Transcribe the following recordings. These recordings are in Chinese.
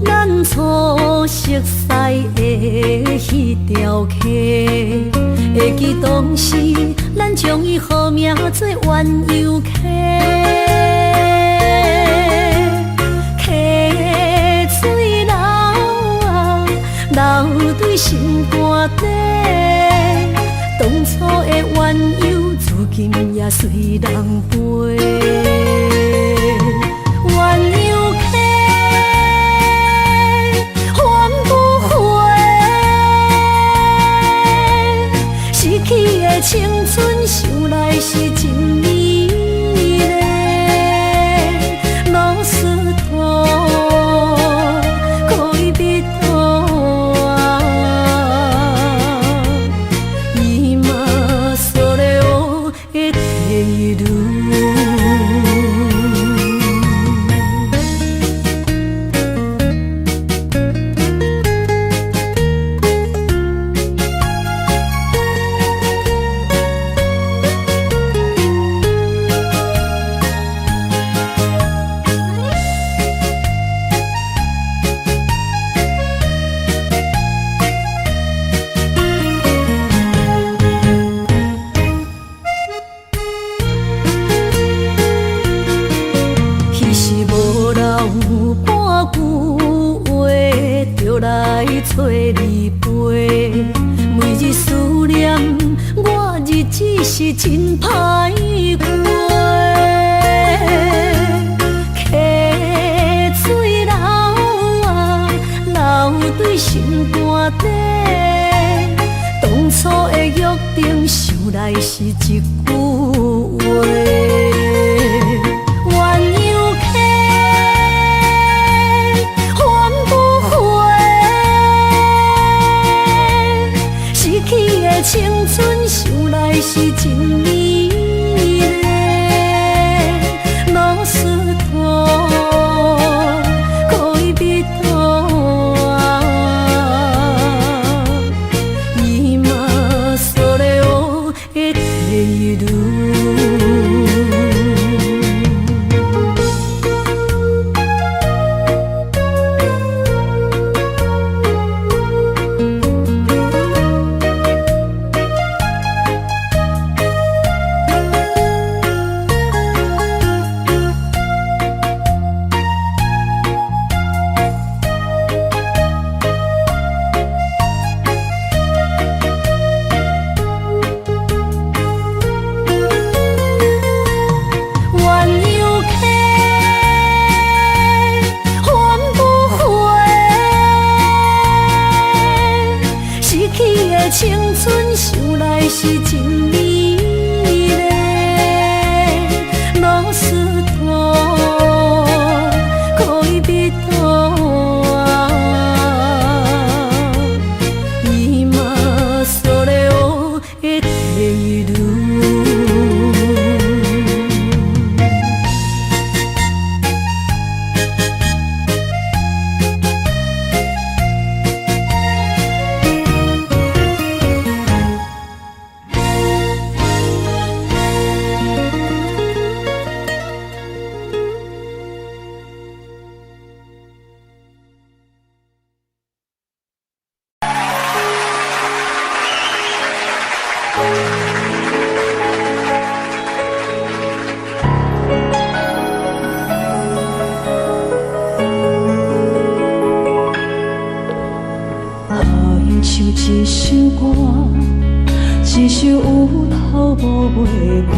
咱初熟悉的迄条溪，会记当时咱将伊号名做鸳鸯溪。溪水流啊，流对心肝底。当初的鸳鸯，如今也随人飞。鸳鸯溪，翻不回，逝去的青春，想来是真美丽。老师徒，可以彼途啊，伊嘛所了的地路。找你陪，每日思念，我日子是真歹过。溪水流啊，流对心肝底。当初的约定，想来是一句话。青春想来是真美丽，老师徒，可以彼途啊，伊嘛所了的地路。青春想来是真美丽，老师徒，可以彼途啊，伊嘛所了的地路。一首歌，一首有头无尾歌，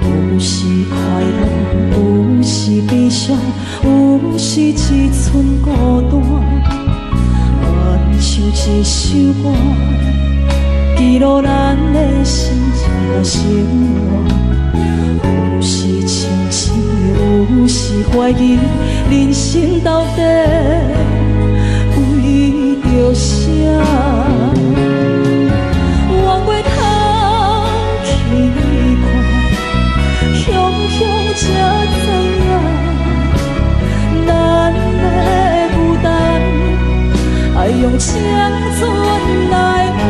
有时快乐，有时悲伤，有时一寸孤单。原唱一首歌，记录咱的心情生活。有时清醒，有时怀疑，人生到底为着啥？往过头去看，雄雄才知影，咱的负担爱用青春来换。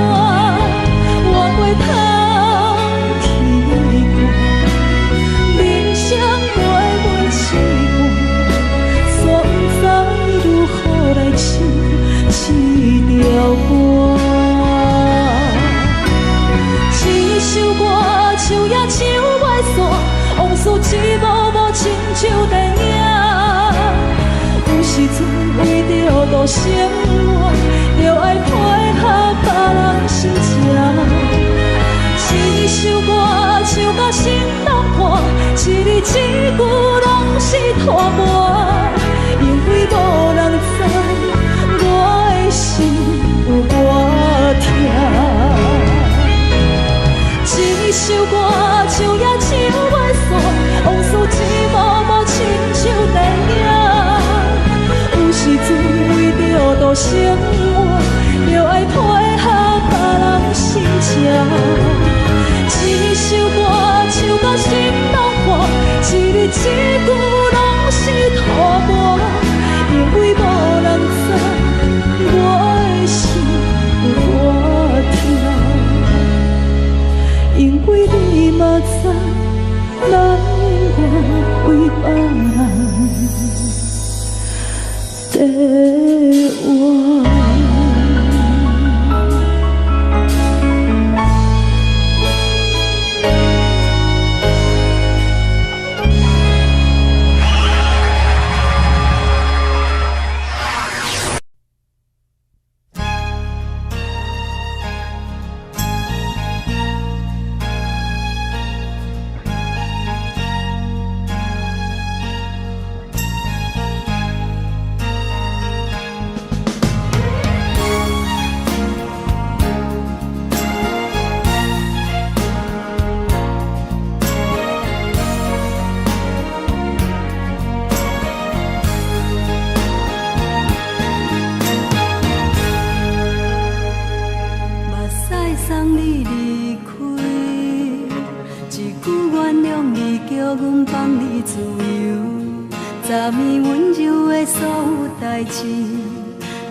往过头去看，人生过袂一半，度生活，就爱配合别人心情。一首歌唱到心拢破，一字一句拢是拖磨，因为无人知我的心有多痛。一首歌唱也唱袂煞，往事一幕幕亲像电影。有时阵为着度生活，就爱配合别人心情。一首歌唱到心拢破，一字一句拢是拖磨，因为无人知我的心有多痛，因为你嘛知，咱我为别人在活。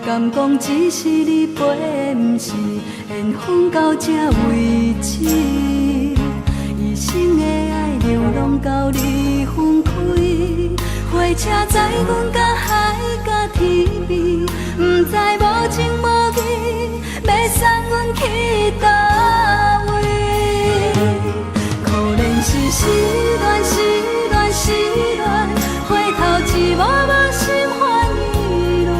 敢讲只是你陪，不是缘分到这为止。一生的爱流浪到你分开，火车载阮到海甲天边，不知无情无义，要送阮去倒位？可怜是失恋，失恋，失恋，回头一幕幕心烦意乱。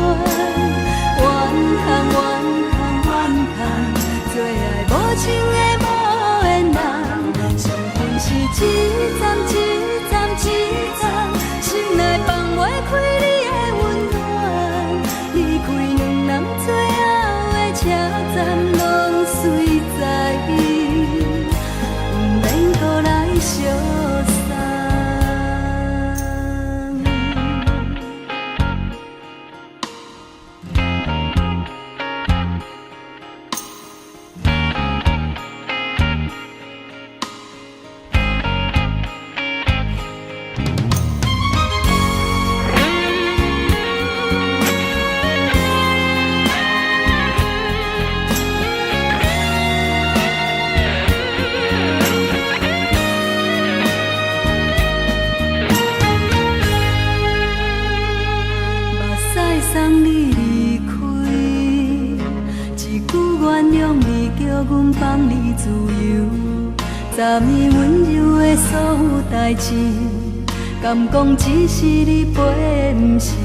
最爱无情的无缘人，相分是一站一站一站，心内放袂开你的温暖。离开两人最后的车站，拢随在伊，不免搁来相送。阮放你自由，昨暝温柔的所有代志，敢讲只是你陪，不是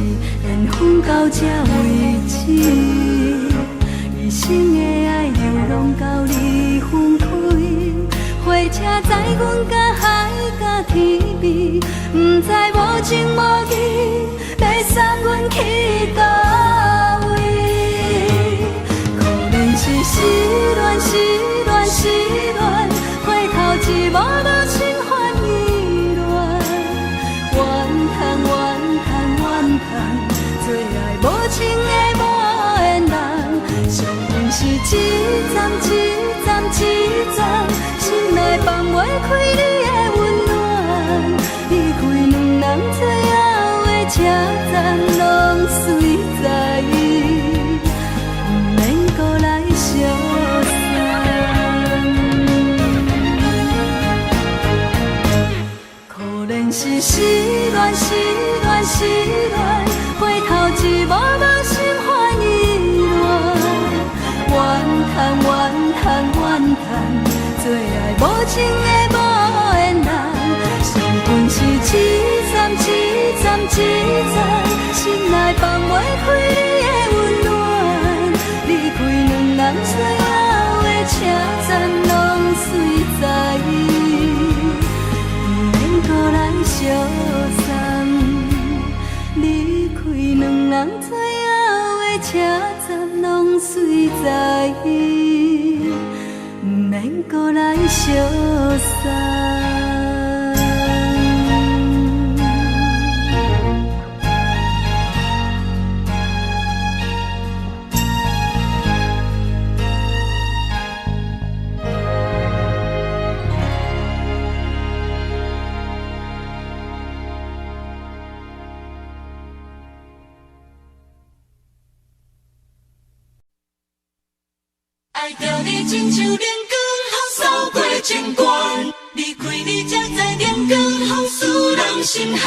缘分到这为止。一生的爱流浪到你分开，火车载阮到海甲天边，不知无情无义，要送阮去倒位？可怜是失恋，失恋，失恋，回头一幕幕心烦意乱。怨叹，怨叹，怨叹，最爱无情的无缘人。相逢是一站一站一站，心内放袂开你的温暖。离开两人最后的车站，拢随在伊，不免搁来相送。可怜是失恋，失恋，失恋，回头一幕幕心烦意乱。怨叹，怨叹，怨叹，最爱无情的无缘人。相分是一站一站一站，心内放袂开你的温最后的车站拢随在，不免搁来相送。离开两人最后的车站拢随在，不免搁来相送。爱着你，亲像连光雨扫过情关，离开你，才知连光雨使人心寒。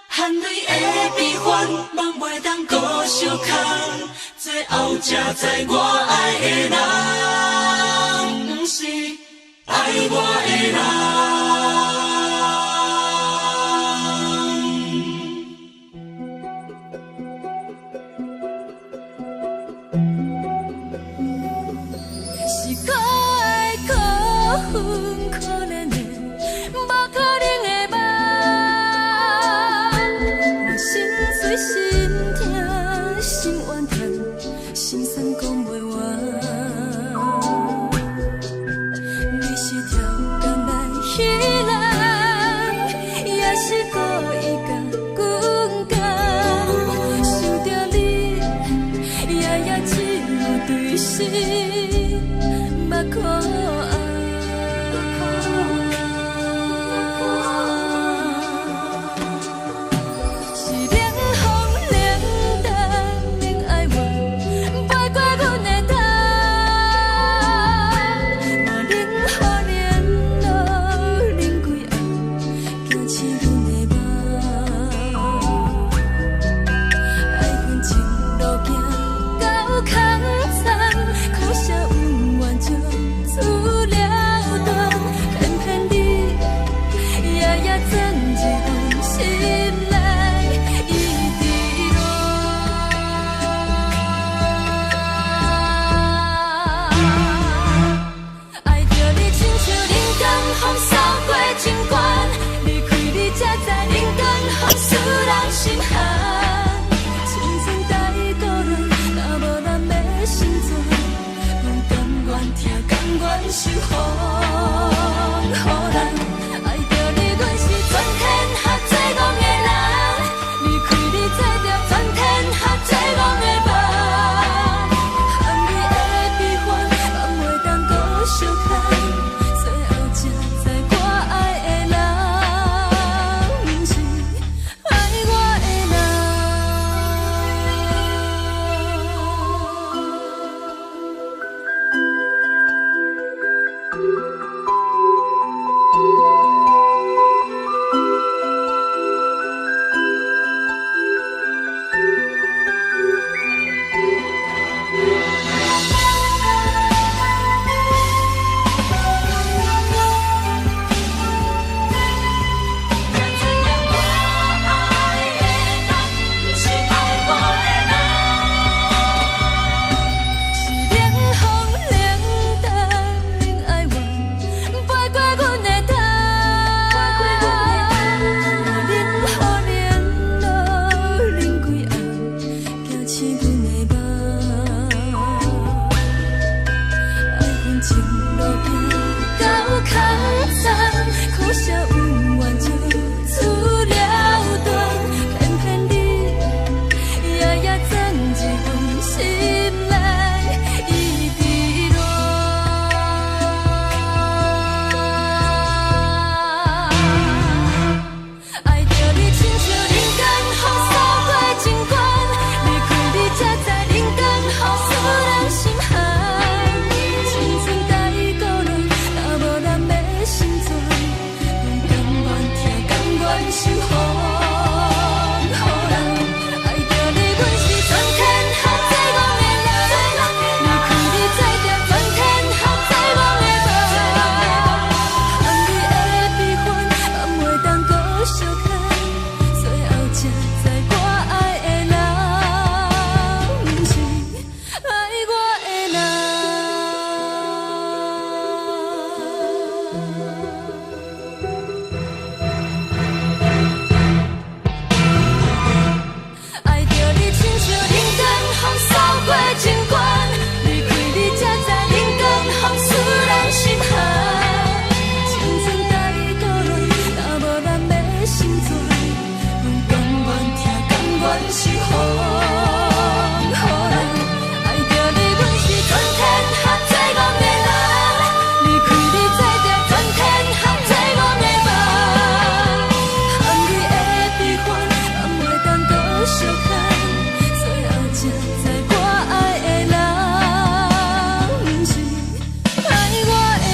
含泪的悲欢，望袂当搁相牵，最后才知我爱的人，不是爱我的人。可怜的，无可能的梦，我心碎心痛心怨叹，心酸讲袂完。你是条工来彼人，也是故意甲阮讲，想着你，夜夜只有对视，目看。守护予人，爱着你，阮是全天下最戆的人。离开你，才着全天下最戆的梦。含泪的悲欢，望袂当搁相牵，最后才知我爱的人，不是爱我的最后甘愿听，甘愿是风，予人爱着你，阮是全天下最戆的人。离开你做着全天下最戆的梦，含你的悲欢，敢袂当搁相牵？最后才知我爱的人，不是爱我的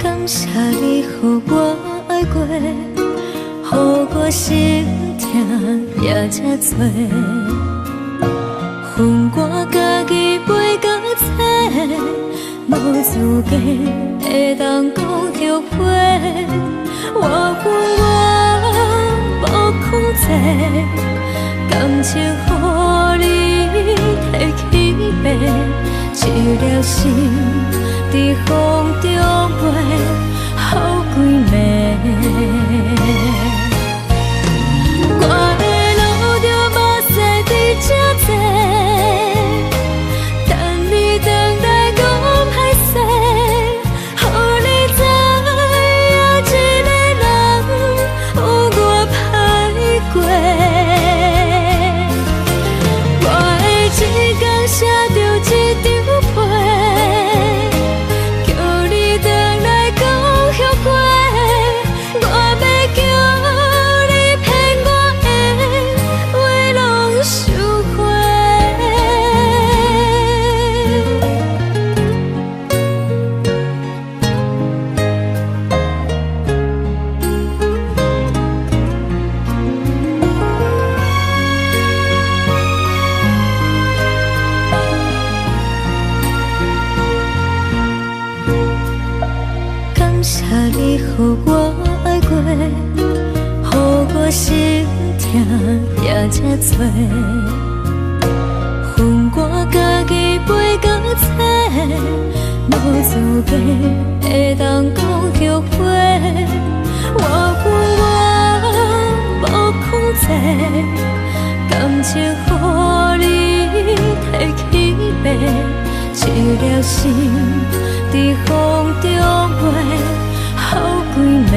感谢你，予我爱过，予我心痛也这多，恨我家己袂到切，无资格会当讲后悔。我恨我无控制，感情予你提起白，一粒心在风中飞，好几暝。我的路着目屎在这多，等你回来讲歹势，予你知影一个人有我歹过。我的一天写着一张被，叫你回来讲后悔。我要叫你骗我的话拢收回。感谢你，予我爱过，予我心痛也这多，恨我家己袂到切，无资格会当讲后悔。我恨我无控制，感情予你提起白，一粒心在风中飞，好几暝。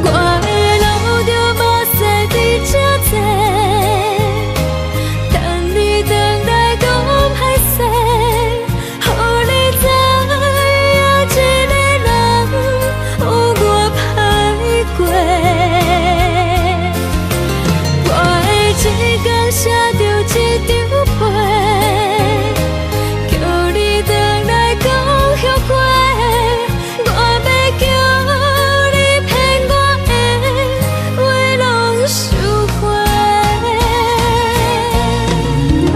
我的路着目屎在这多，等你回来讲歹势，予你知影一个人有我歹过。我的一天写着一张被，叫你回来讲后悔。我要叫你骗我的话拢收回。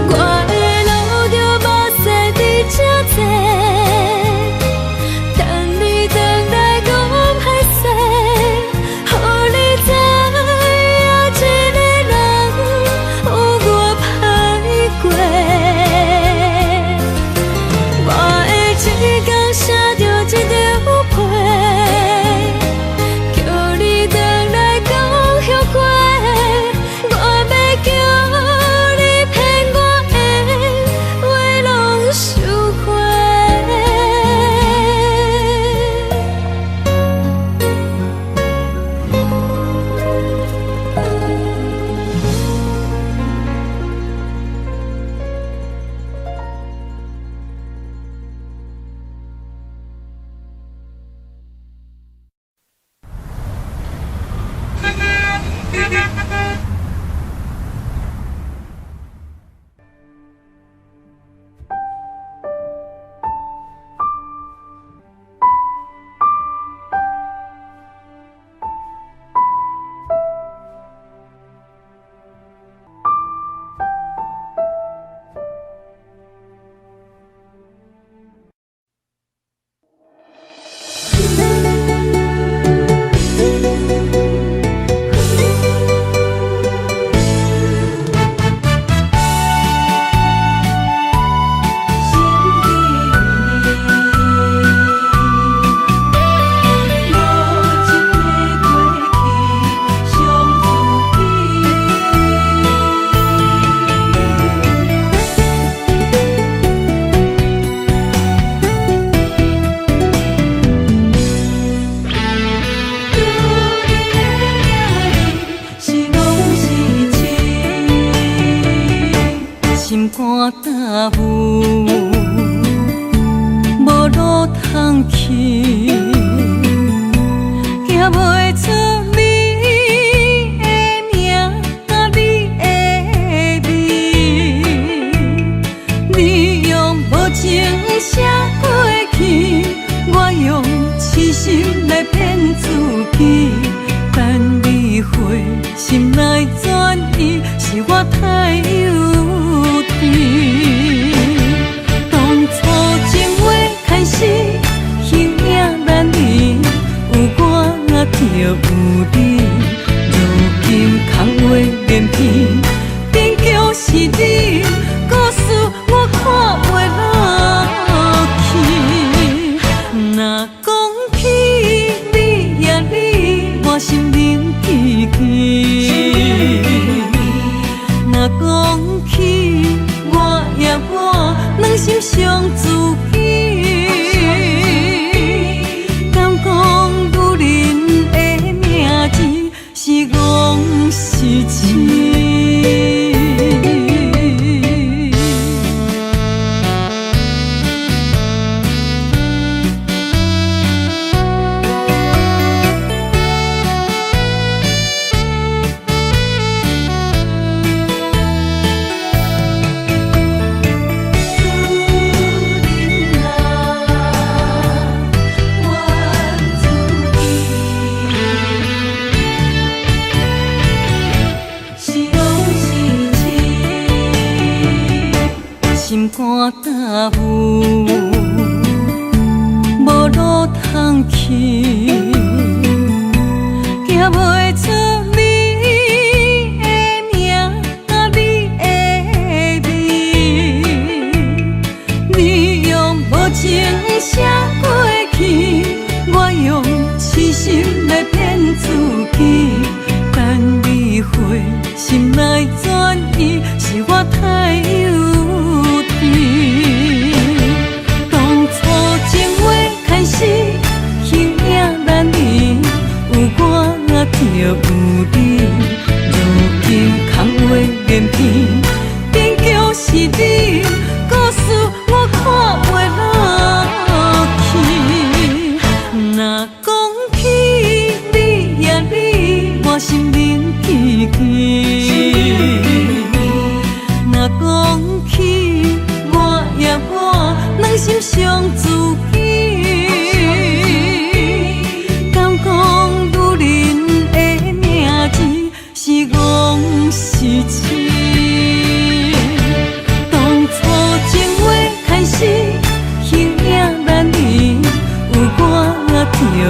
我的路着目屎在这多，等你回来讲歹势，予你知影一个人有我歹过。我的一天写着一张被，叫你回来讲后悔。我要叫你骗我的话拢收回。山雨，无路通去，行袂出你的名，你的味。你用无情写过去，我用痴心来骗自己。等你回心来转意，是我太幼稚。当初情话开始，形影难离，有我就有你。如今空话连篇，终究是你，故事我看袂落去。若讲起你呀你，我心灵记记。若讲起我呀我，两心相知己。敢讲女人的名字是戆是痴？当初情话开始，形影难离，有我就有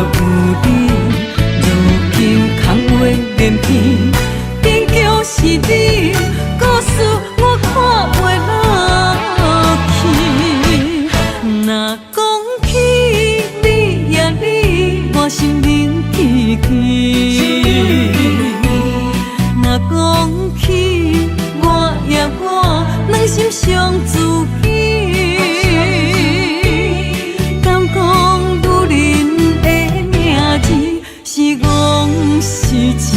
你。如今空话连篇，终究是你，故事我看袂落去。若讲起你呀你，我心灵记记。若讲起我呀我，两心相知己。敢讲女人的名字是戆是痴？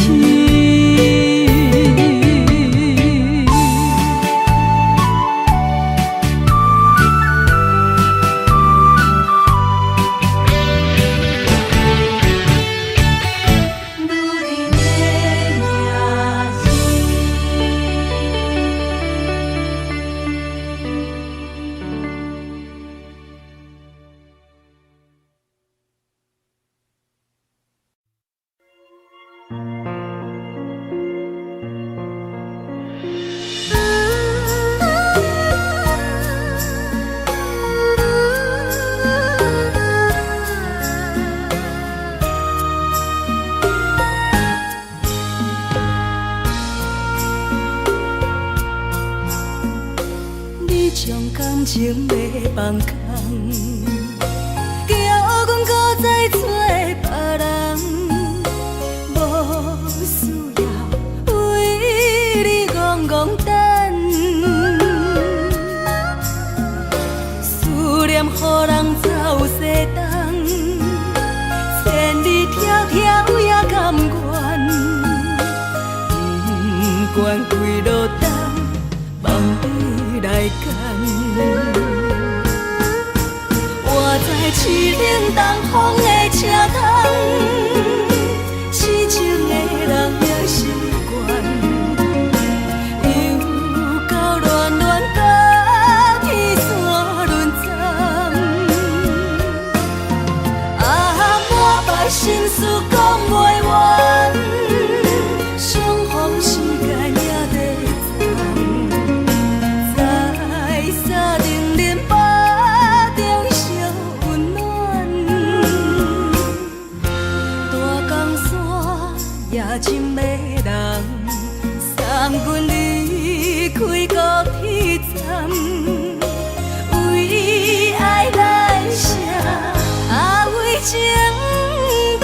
将感情要放空，叫阮搁再找别人，无需要为你戆戆等。思念予人走西东，千里迢迢也甘愿，不管几路东，望你来赶。我在凄冷东风的车窗，痴情的人也习惯，又到乱乱甲天山轮站。满腹心事讲袂完，相逢时间也在站。在沙丁林巴中烧温暖，大江山也深的人，送阮离开高铁站，为爱来写为情长。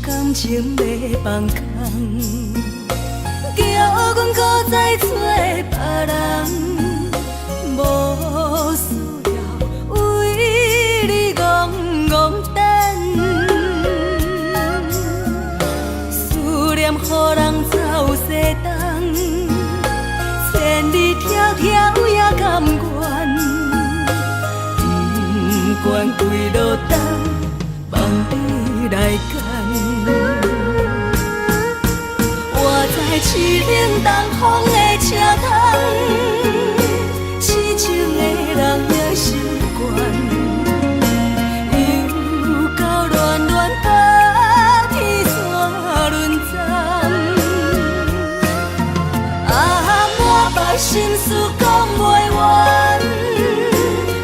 感情要放空，叫阮搁再找别人，无需要为你戆戆等，思念予人等，望你来牵。我在凄冷东风的车窗，痴情的人也心倦。又到乱乱把天线轮转，满腹心事讲袂完，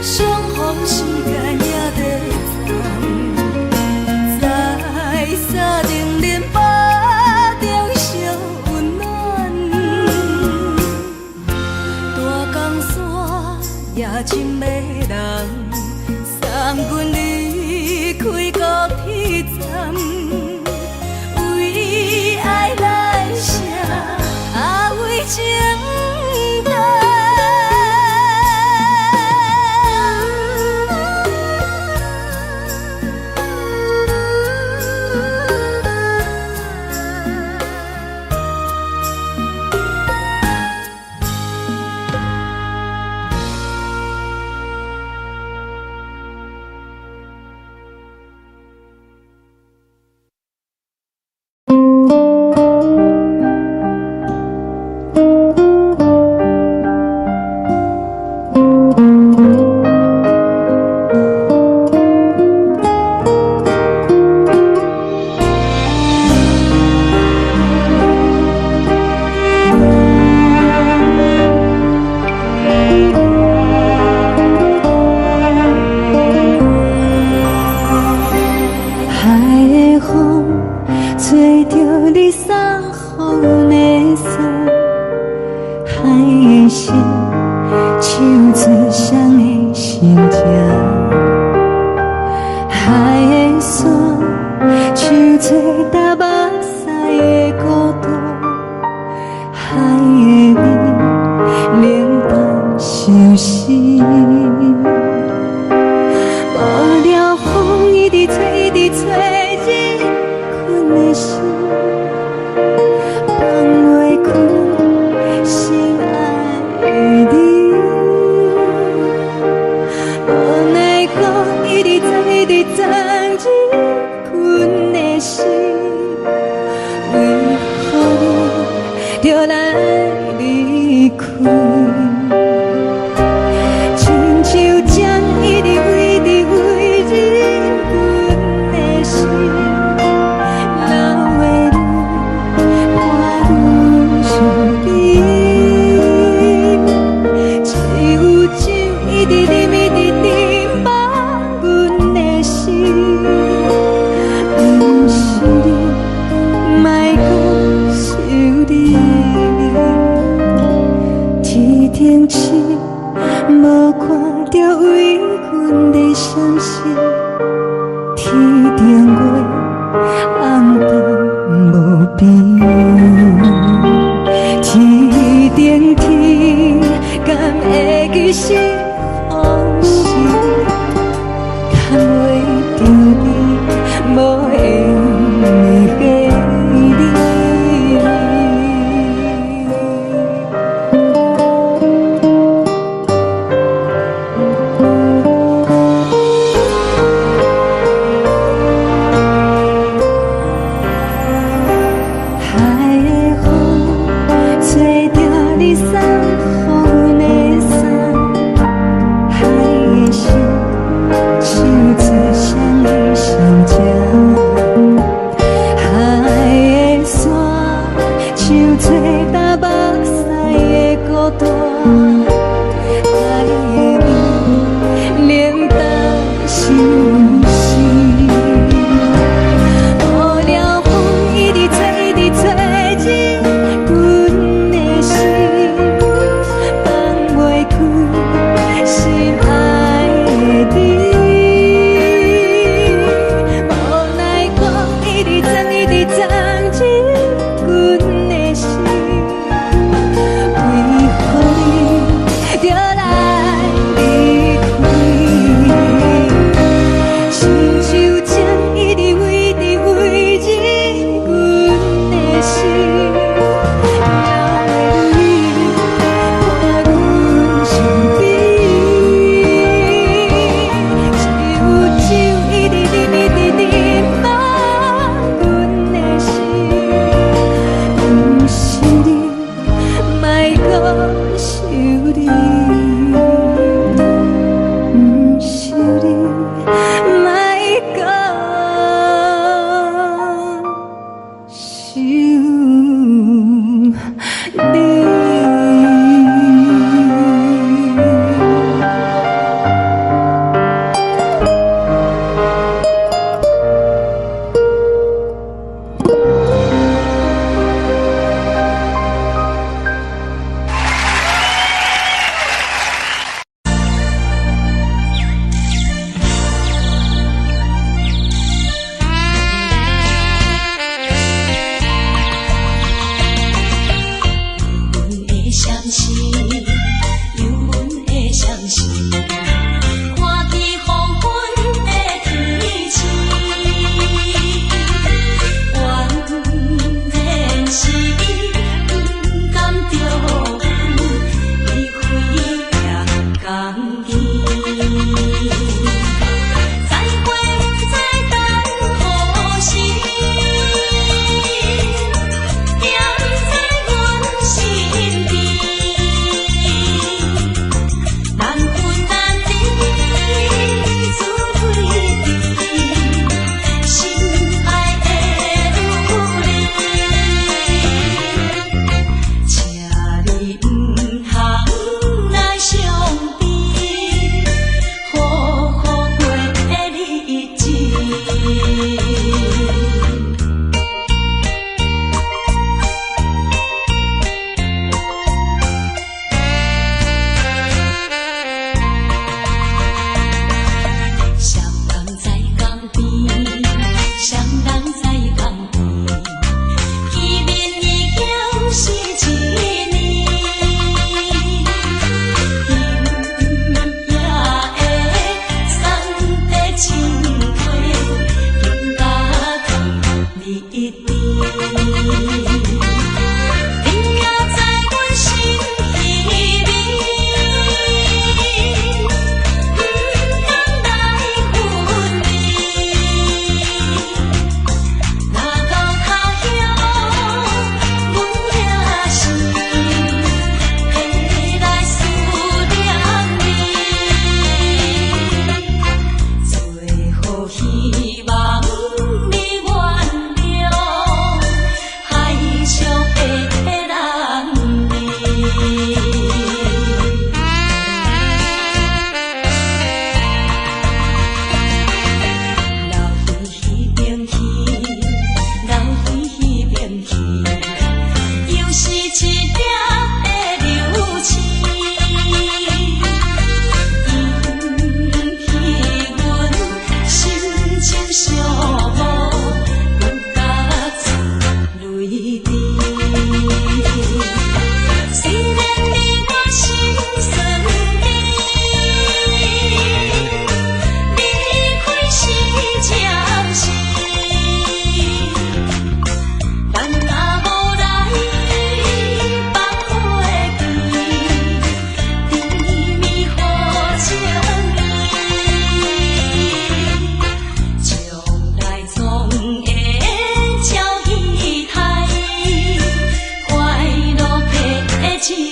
相逢时间也在站，在沙定林巴中相温暖。大江山夜深的人，送阮离开高铁站，为爱来写，为情等。吹着你送予的伞，相思，有阮的相思，看起黄昏的天星，原然是不甘着阮离开夜港边。再会再等何时？踮在阮身边，难分难离，自归地，心爱的女儿，请你不通来相逼，好好过日子。双人在江边，双人在江边，见面已经是一年。今夜的山的青花，应甲同你一边。你也在阮心里面，不敢来分离。若到他乡，阮也是会来思念你。最后希望你原谅海上的人儿。流回迄边去，流回迄边去，又是一粒的流星，引起阮心情伤无，愈加出泪滴。虽然你我心酸甜，离开是暂时，但若无来放花期，甜蜜好情意，将来总会照仪态，快乐的情意。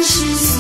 是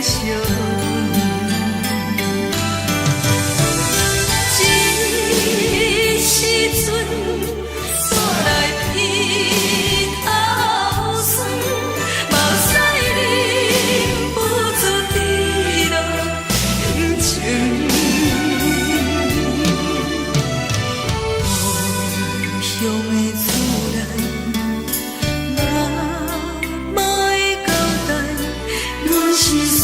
少年。这时阵煞来鼻头酸，目屎忍不住滴落眼睛。故乡的厝内，若莫会交代，阮是思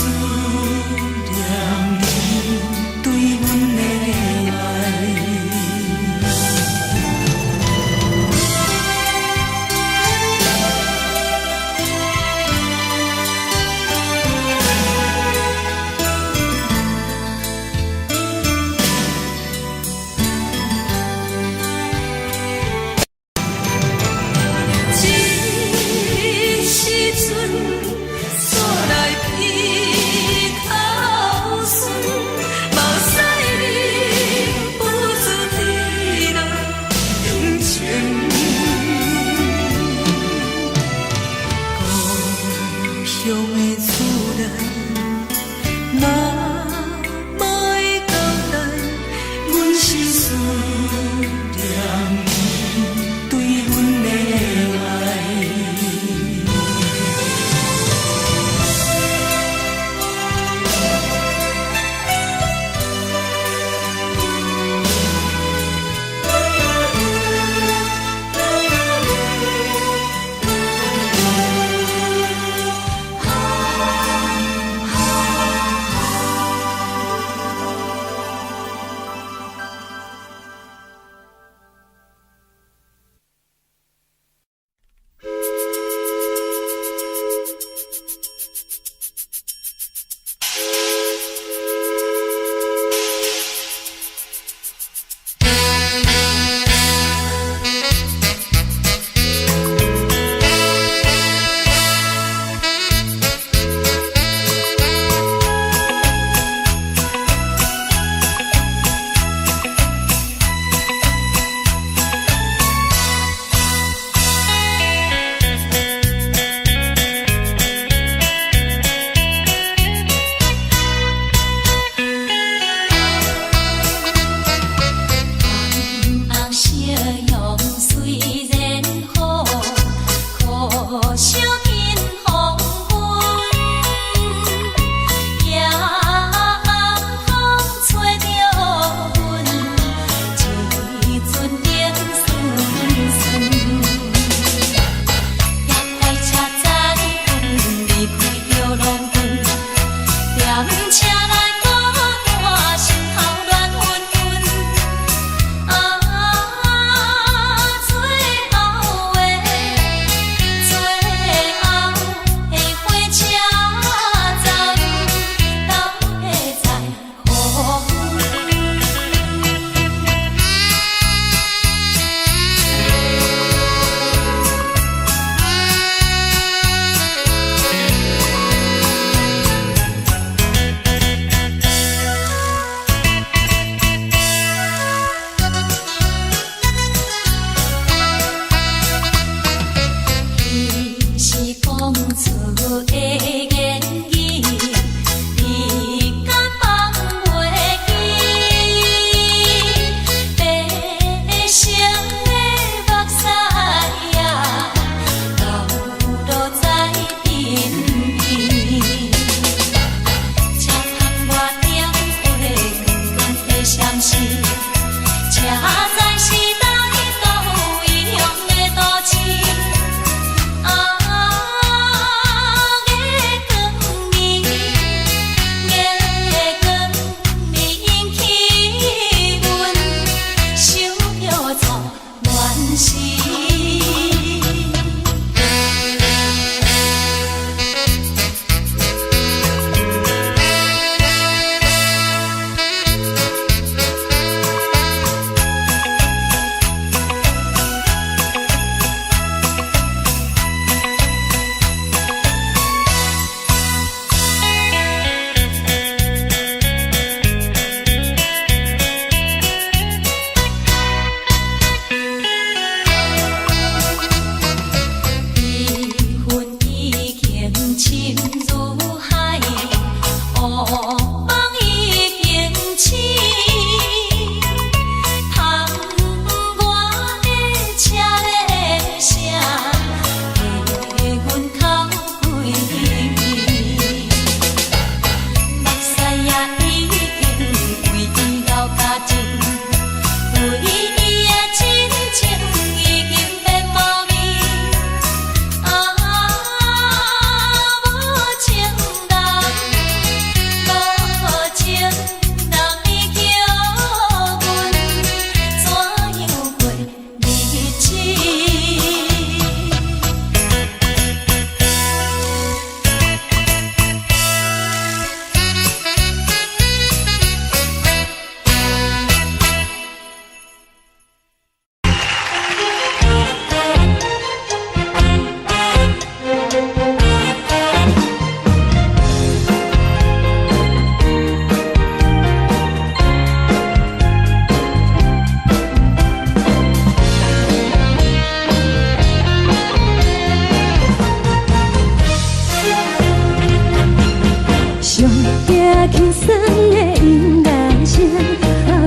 轻松的音乐声，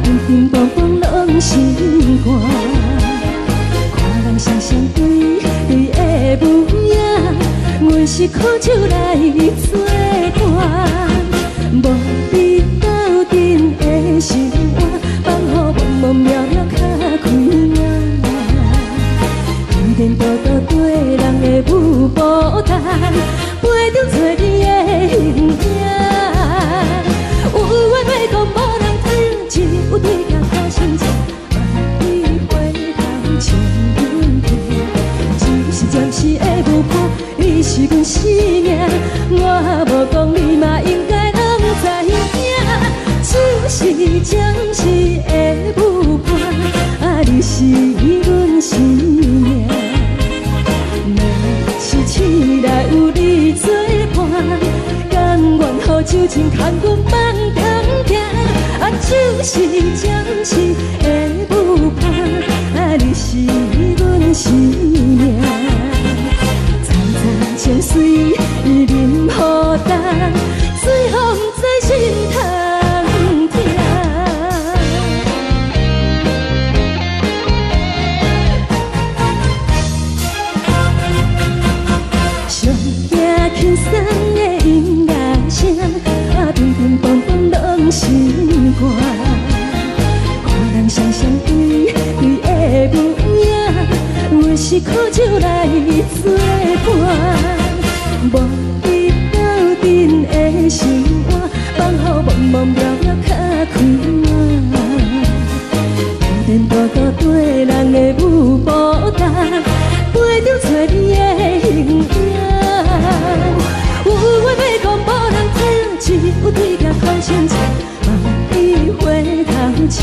平平梆梆拢心肝。看人双双对对的舞影，阮是苦酒来作伴。无你斗阵的生活，放予茫茫渺渺较开眼。颠颠倒倒对人的舞步弹，陪着找你的形影。有话要讲无人听，只有对镜头心情，万里回头唱阮听。就是暂时的舞伴，你是阮生命，我无讲你嘛应该拢知影。就是暂时的舞伴，你是阮生命。若是醒来有你作伴，甘愿予酒精牵阮梦中行。就是暂时的舞伴，你是阮生命。层层情水任孤单，水风在心头听。上惊轻松的音乐声，乒乒乓乓拢心肝。看人双双对对的舞影，阮是苦酒来作伴。无你斗阵的生活，放予茫茫渺渺较开眼。颠颠倒倒对人的舞步弹，陪着找你的形影。有话要讲无人听，只有对镜头心情，万里回头唱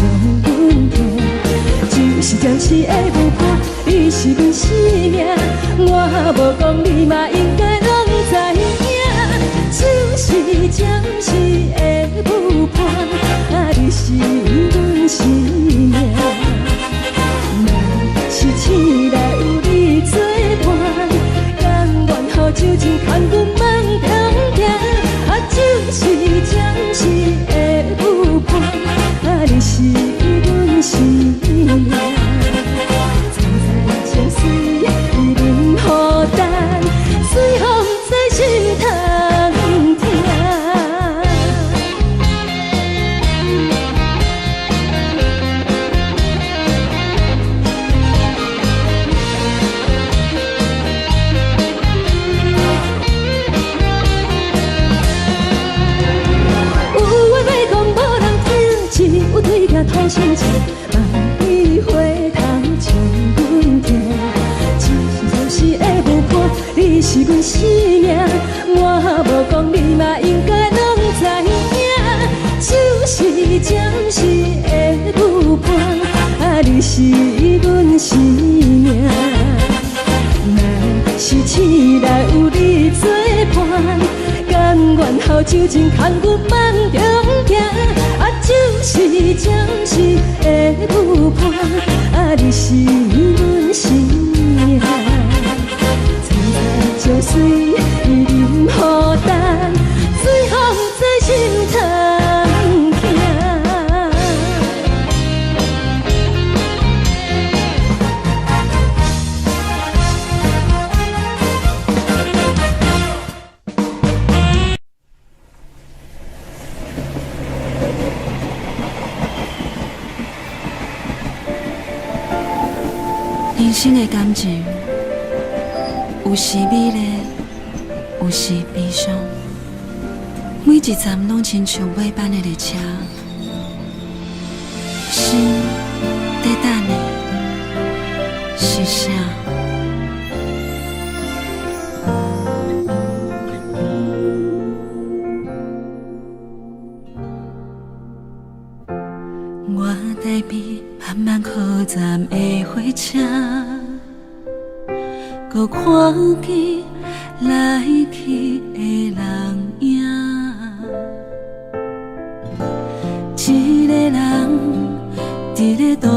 阮听。就是暂时的舞伴，你是阮生命，我无讲你嘛应该拢知影。就是暂时的舞伴，你是阮生命。若是醒来有你作伴，甘愿予酒精牵阮梦中行。就是暂时的舞伴，你是阮生命。层层情水任孤单，随风在心头听。头心情，万里回头唱阮听。就是的舞伴，你是阮生命，我无讲你嘛应该拢知影。就是暂时的舞伴，你是阮生命。若是醒来有你作伴，甘愿予酒精牵阮梦中行。就是暂时的舞伴，你是阮生命。层层情水任孤单，随风在心头听。人生的感情，有时美丽，有时悲伤。每一站拢亲像尾班的列车，心在等你，是啥？我台边慢慢靠站的火车，搁看见来去的人影。一个人伫咧都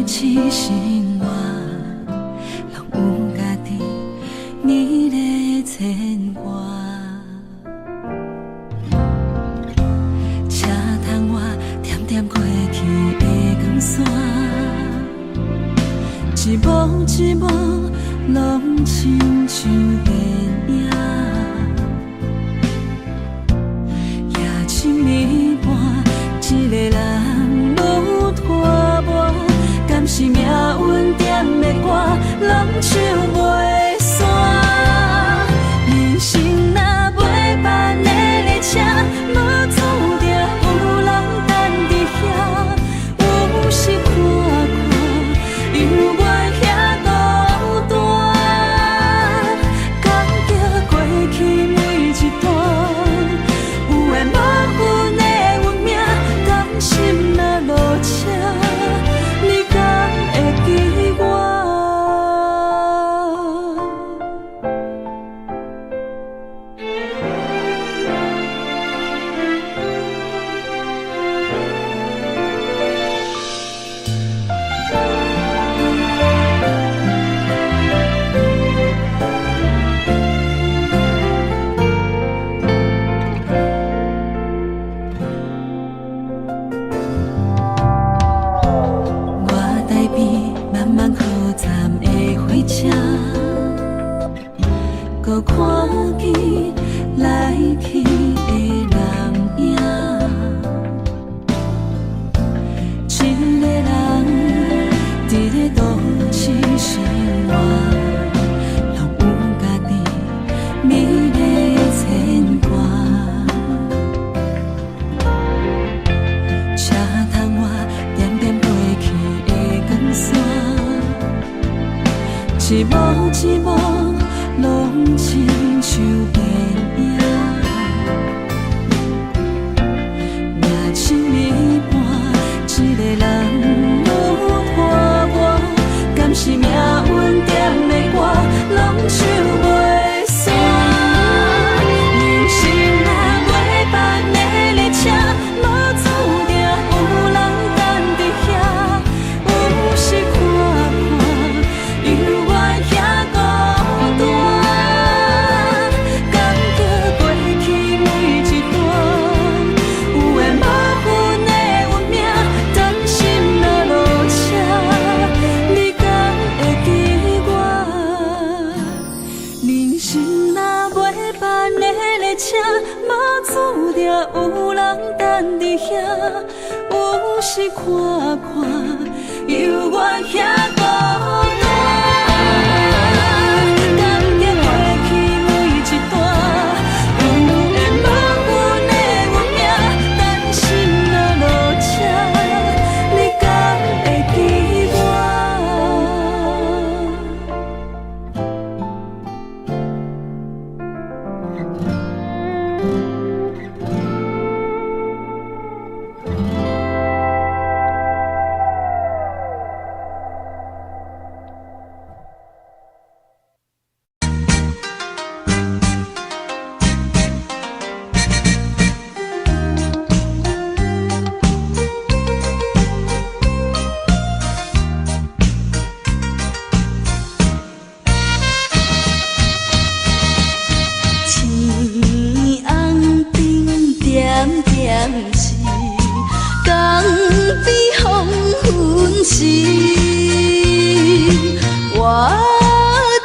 市生活，拢有家己你咧牵挂。一幕一幕，拢亲像电影。夜深暝半，一个人愈拖磨，敢是命运点的歌，拢唱袂煞。人生若袂办的列车，无注定有人等伫遐。有时看看，犹原遐孤单，感激过去每一段，有缘无份的运命，甘心若落车，你敢会记我？我台边慢慢靠站的火车，搁看见来去的人影。一个人伫咧都市生活，拢有家己美丽的牵挂。车窗外点点飞去的光线，一幕一幕，拢亲像电影。夜深暝半，一个人愈拖磨，敢是命运点的歌，拢唱袂煞。人生若袂办的列车，无注定有人等伫遐。有时看看，犹原遐孤单，感激过去每一段，有缘无份的运命，甘心若落车，你敢会记我？人生若袂办的列车，无注定有人等伫遐。有时看看，犹原遐孤单，感激过去每一段，有缘无份的运命，甘心若落车，你敢会记我？天红顶点点是江边黄昏时，我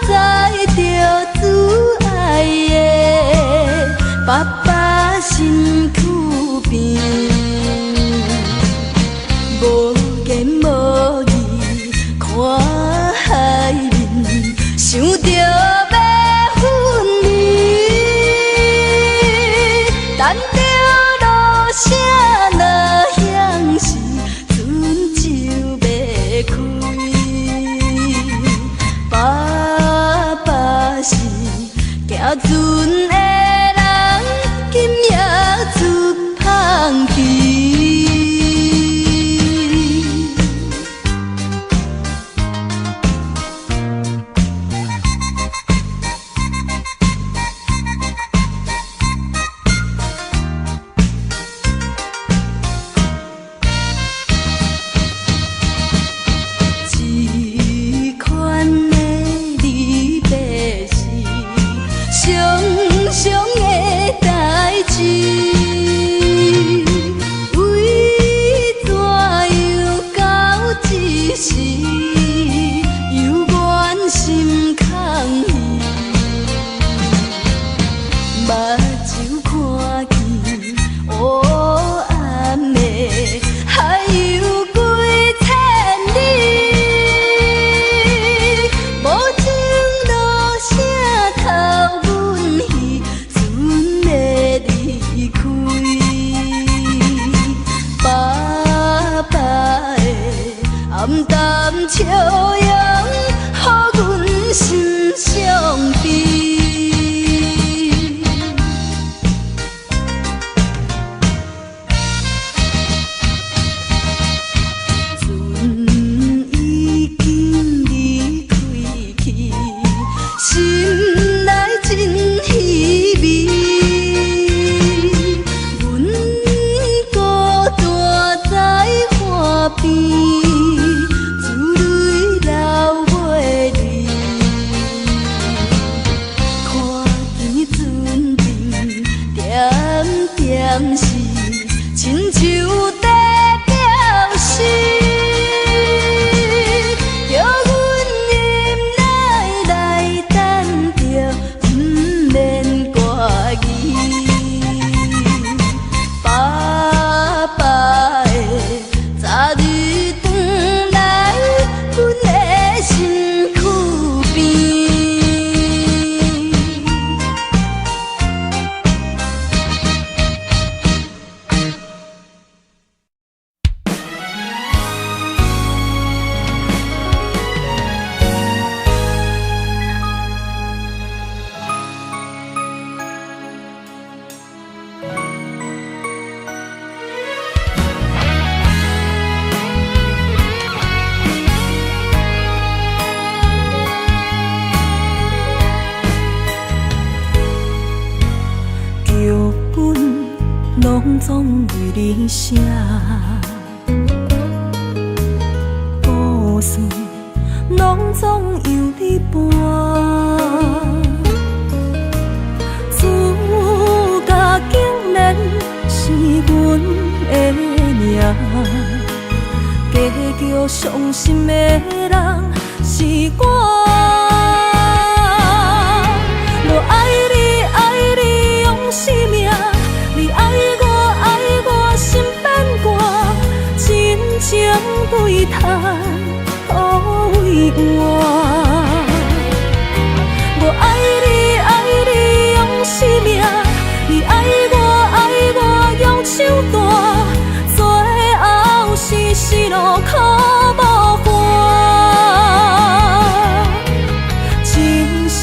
知着挚爱的爸爸身躯边，无言无语看海面，想着要分离，等着落声若响时，船就要开。爸爸是行船的人，今夜出芳期。这款的离别是伤伤的代志，为怎样到一时，总为你写，故事拢总由你伴。主角竟然是阮的命，结局伤心的人是我。我爱你，爱你用生命，你爱我心变卦，真情对谈可为我。我爱你，爱你用生命，你爱我用手段，最后是死路可无伴。情深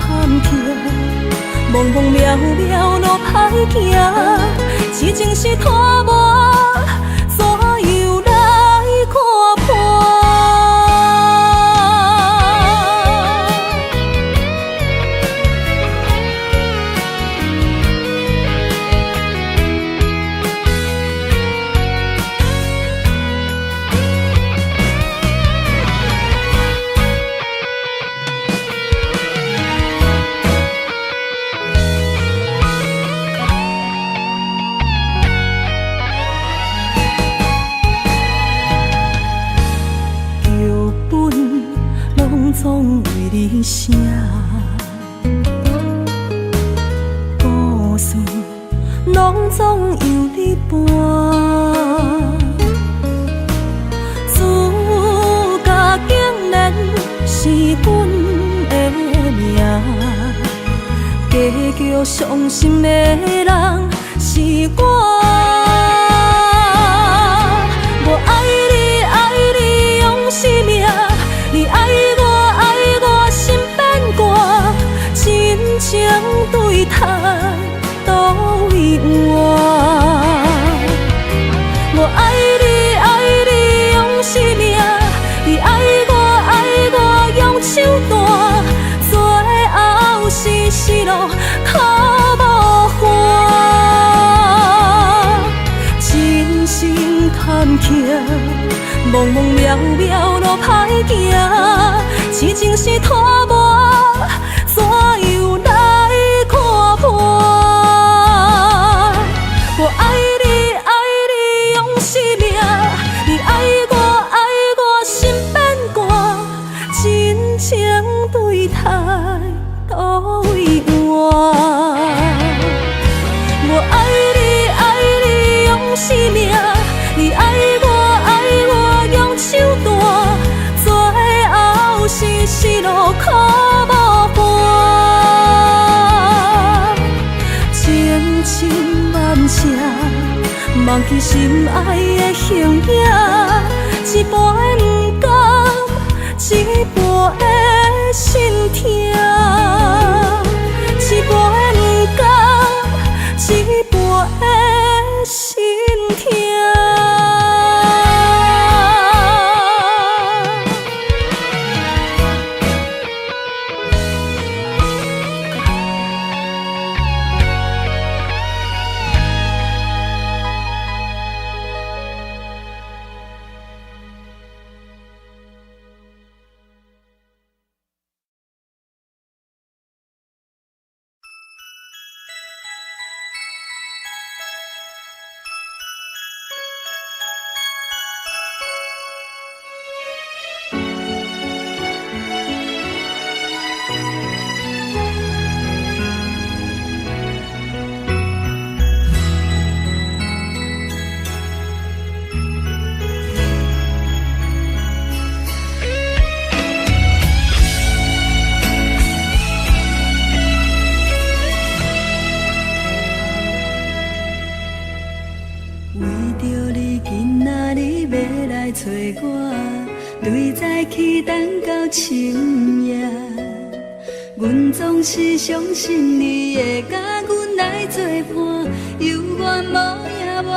坎坷，茫茫渺渺路歹行，痴情是拖磨，怎样来看破？总为你写，故事拢总由你伴。主角竟然是阮的命，结局伤心的人是我。我爱你，爱你用生命，你爱我心变卦，真情对谈都为我。我爱你，爱你用生命，你爱我用手段，最后是死路可无伴。真心坎坷，茫茫渺渺路歹行，痴情是拖磨，怎样来看破？我爱你，爱你用生命，你爱我心变卦，真情对谈都为我。我爱你，爱你用生命，你爱我用手段，最后是死路可无伴。千千万声，忘记心爱的形影，一半的不甘，一半的心痛，一半的不甘，一半的心痛。找我，对早起等到深夜，阮总是相信你会甲阮来作伴，犹原无影无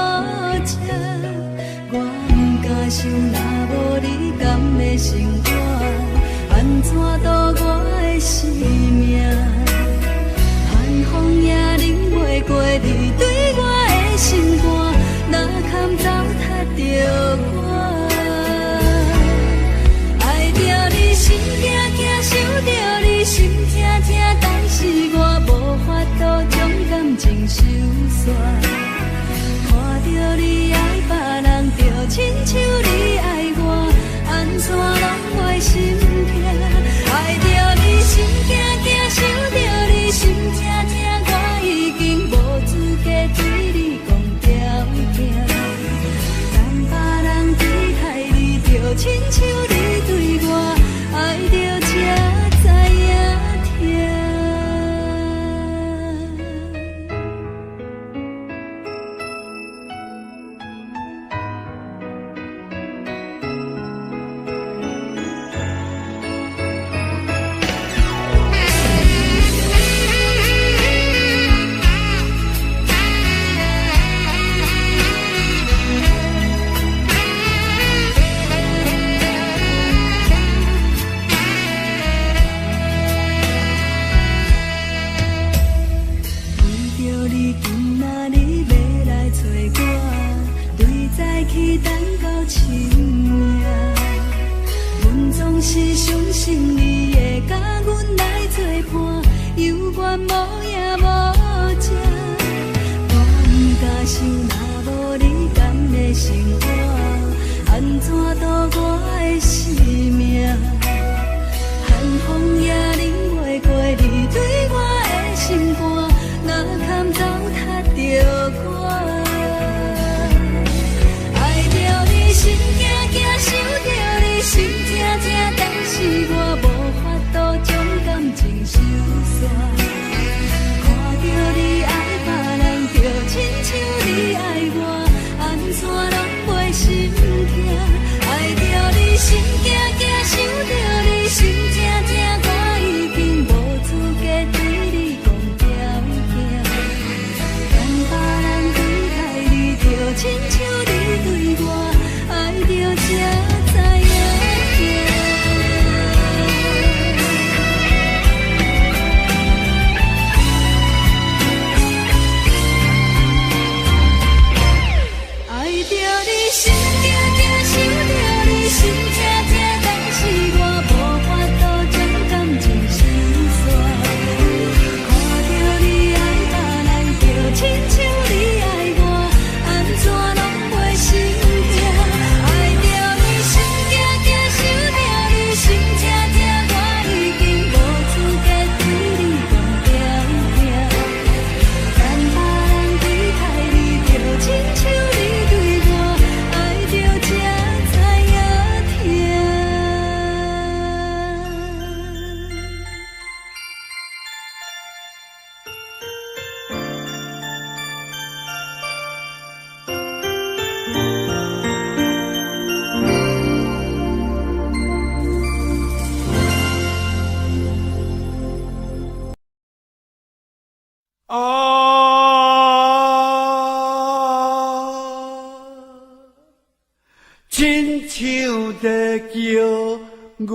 迹。我不敢想，若无你甘的生活，安怎度我的生命？寒风也忍袂过你对我的心肝。看着你爱别人，就亲像你爱我，安怎拢袂心痛？爱着你心惊惊，想着你心痛痛，我已经无资格对你讲条件。等别人对待你，就亲像你对我，爱着才知影痛。是相信你会甲阮来作伴，犹原无影无迹。我不敢想，若无你甘的生活，安怎度我的生命？寒风也冷袂过你对我的心肝，若堪糟蹋着我。爱着你心惊惊，想着你心痛痛，但是我无法度将感情收煞。看着你爱别人，就亲像你爱我，安怎拢袂心痛？爱着你心惊惊，想着你心痛痛，我已经无资格对你讲条件。等别人对待你，就亲像你对我，爱着才知影痛。爱着你心惊惊，想着你心痛痛，但是我无法度将感情收煞。看着你爱别人，就亲像你爱我，安怎拢袂心痛？爱着你心惊惊，想着你心痛痛，我已经无资格对你讲条件。等别人对待你，就亲像你对我，爱着才知影痛。亲像在叫我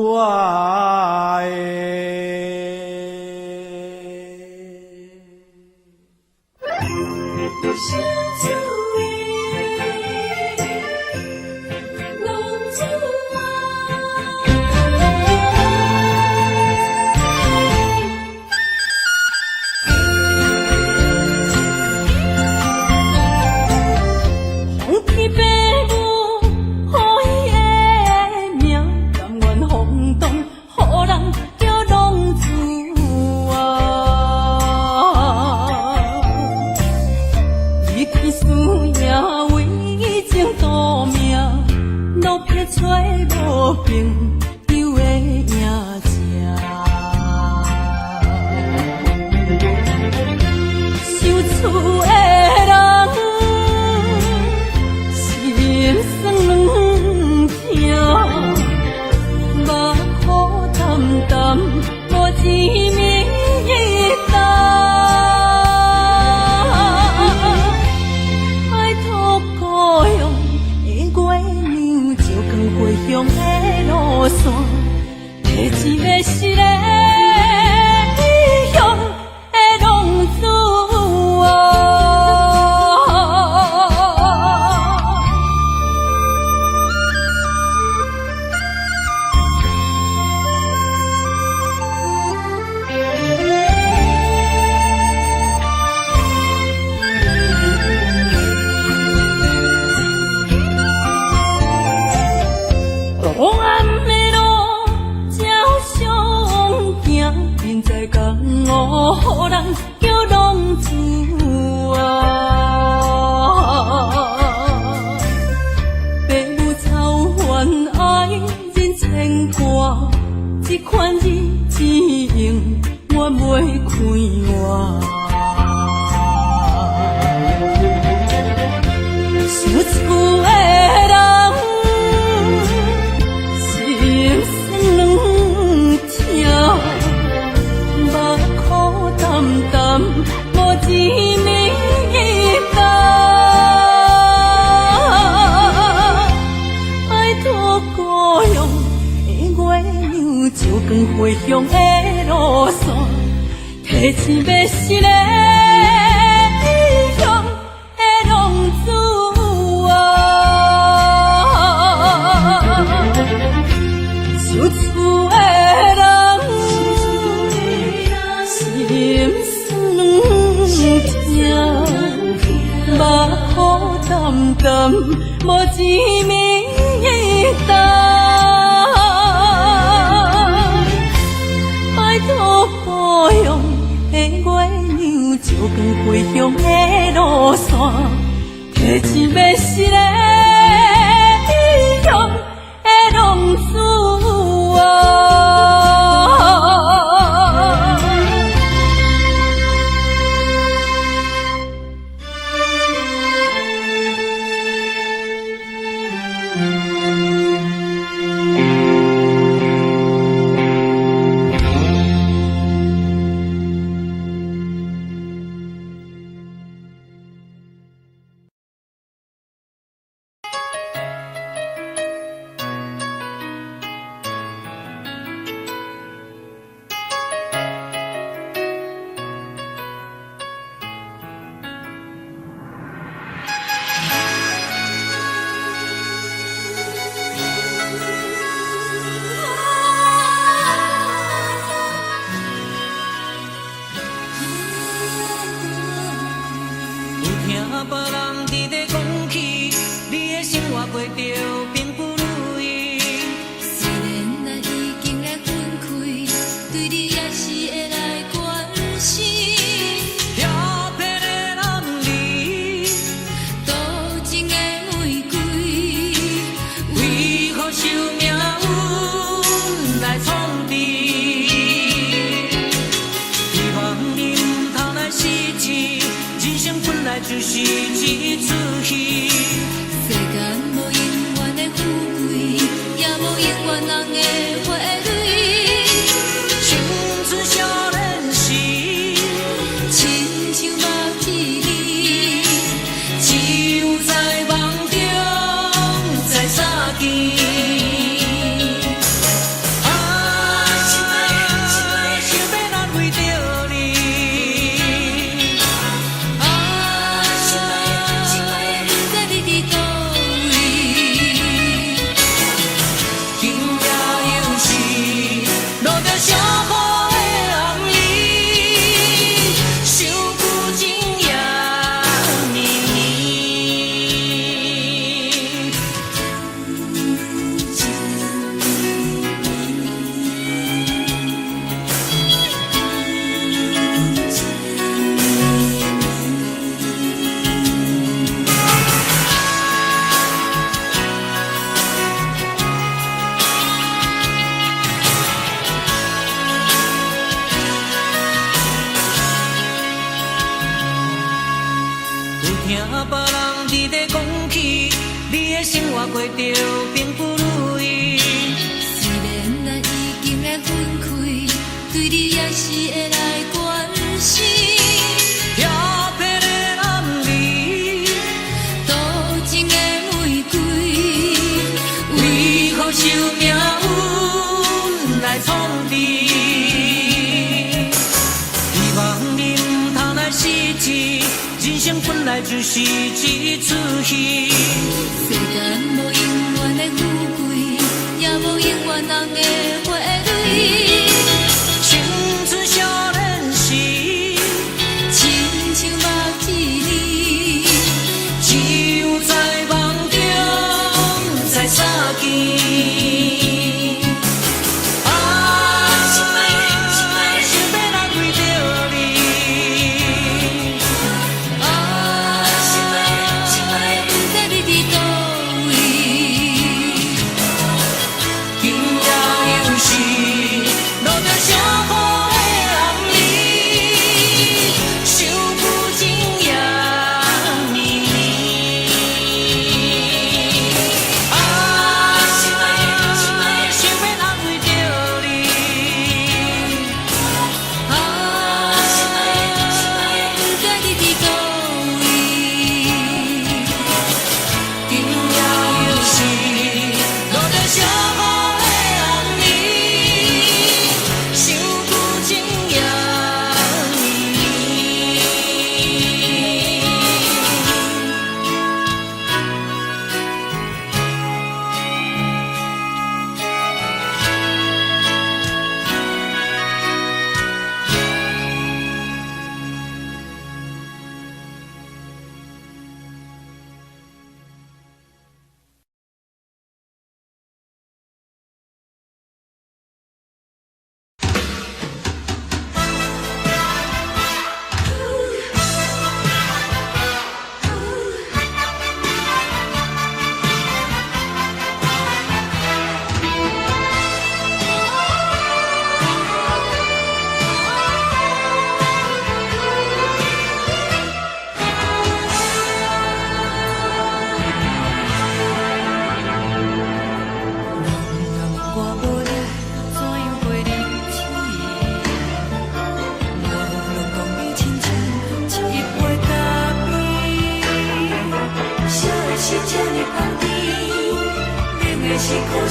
红旗白舞，予伊的名，甘愿轰动，予人叫浪子啊！离开思念，为情赌命，路撇找无朋友的影子。受厝的人，心酸软痛，目苦淡淡，无一面一担。爱托故乡的月亮，照光回乡的路线，摕一个失个异乡的浪子啊！叫浪子啊！父母操烦爱人牵挂，这款日子用我袂开我。想厝的人心酸两条，目苦淡淡无一年到。拜托故乡的月亮，照光回乡的路线，提醒要是个异乡的浪子。想厝的人，心酸两条，目苦淡淡，无一面红。拜托故乡的月亮，照光回乡的路线，提醒要是个异乡的浪子啊！别人伫咧讲起，你的生活过着并不如意。虽然咱已经来分开，对你也是会来关心。调皮的男儿，多情的玫瑰，为何受命运来创治？希望你唔通来失志，人生本来就是一出戏。世间无永远的富贵，也无永远人的花蕊。青春少年时，亲像目睭里，只有在梦中才相见。听别人伫咧讲起，你的生活过着并不如意。虽然咱已经来分开，对你也是会来关心。调皮的男儿，多情的玫瑰，为何受命运来创治？希望你唔通来失志。人生本来就是一出戏，世间无永远的富贵，也无永远人的花蕊。青春少年时，亲像目睭里，只有在梦中才相见。想要来为着你。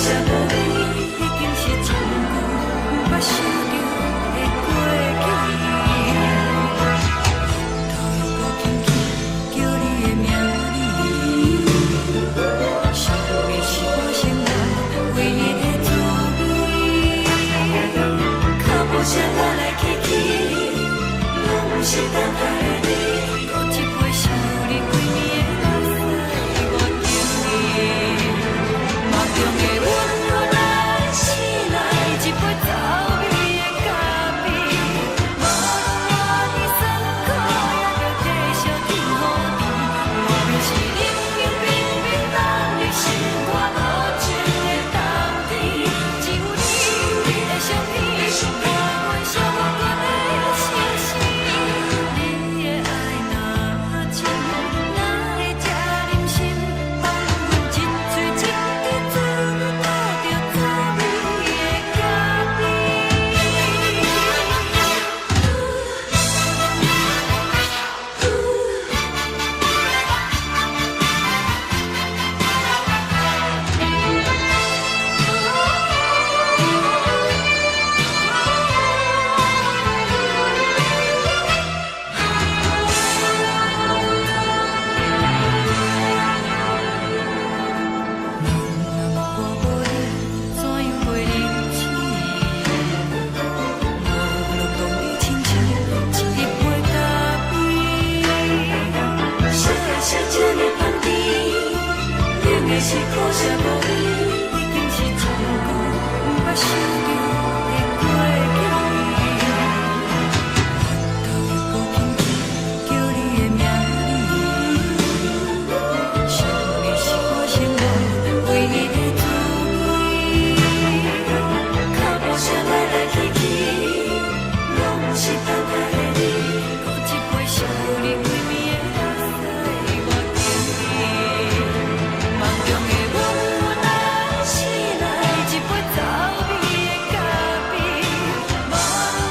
写无你，已经是一句无法想着的过去。头又搁轻轻叫你的名字，想你是我生活唯一的滋味。脚步声来来去去，拢是等待的你。搁一杯想你几暝的目屎，我敬你。梦中的温柔来醒来，一杯走味的咖啡。无论我的酸苦，也着继续甜乎甜。外面是冷冷冰冰，让你心肝无情的冬天。只有你的相片，伴阮寂寞过的心事。你的爱若真，哪会这忍心？放阮一嘴一滴滋味，靠着滋味的咖啡。我无你，怎样过日子？无论当你亲像一杯咖啡，烧的是这呢香甜，冷的是苦涩无味，已经是一句无法想着的过去。头又搁轻轻叫你的名字，想你是我生活唯一的滋味。脚步声来来去去，拢是等待的你。搁一杯想你几暝的目屎，我敬你。梦中的温柔来醒来，一杯走味的咖啡。无论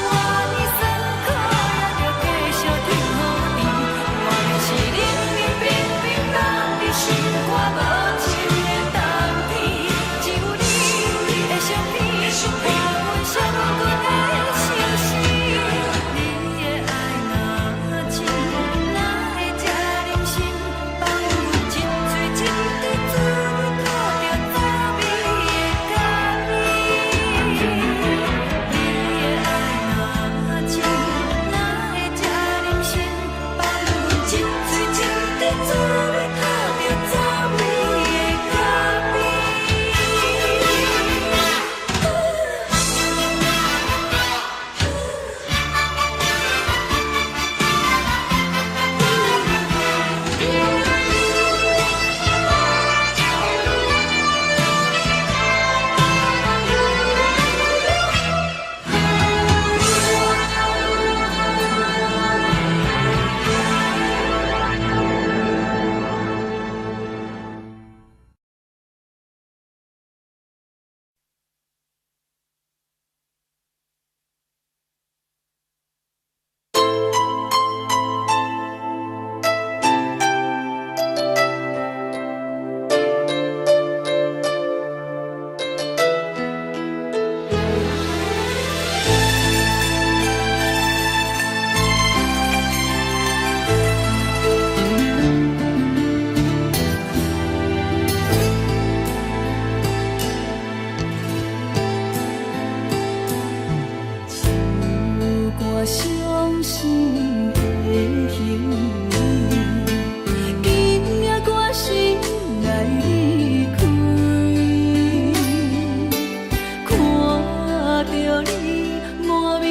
我的酸苦，也着继续甜乎甜。外面是冷冷冰冰，让你心肝无情的冬天。只有你的相片，伴阮寂寞过的心事。你的爱若真，哪会这忍心？放阮一嘴一滴滋味，靠着滋味的咖啡。你的爱若真，哪会这忍心？放阮一嘴一滴滋味，靠着滋味的咖啡。我伤心的行为，今夜我心来离开，看着你满面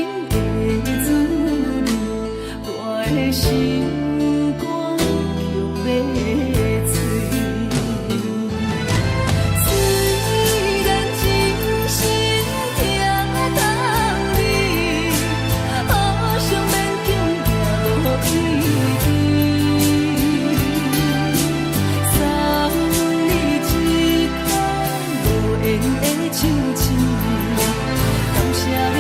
的滋味，我的心肝强要碎。虽然真心疼痛你，好想勉强也无意义。送你一空无言的唱词，感谢你。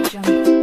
jungle.